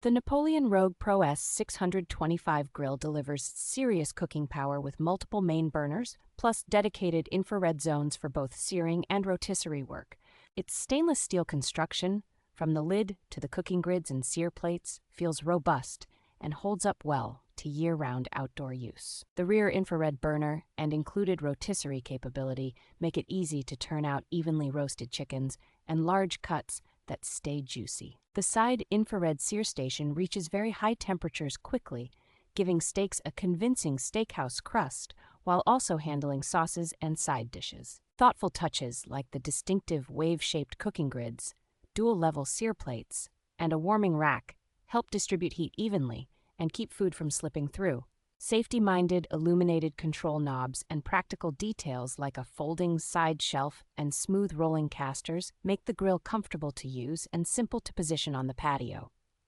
The Napoleon Rogue PRO-S 625 grill delivers serious cooking power with multiple main burners, plus dedicated infrared zones for both searing and rotisserie work. Its stainless steel construction, from the lid to the cooking grids and sear plates, feels robust and holds up well to year-round outdoor use. The rear infrared burner and included rotisserie capability make it easy to turn out evenly roasted chickens and large cuts that stay juicy. The side infrared sear station reaches very high temperatures quickly, giving steaks a convincing steakhouse crust while also handling sauces and side dishes. Thoughtful touches like the distinctive wave-shaped cooking grids, dual-level sear plates, and a warming rack help distribute heat evenly and keep food from slipping through. Safety-minded illuminated control knobs and practical details like a folding side shelf and smooth rolling casters make the grill comfortable to use and simple to position on the patio.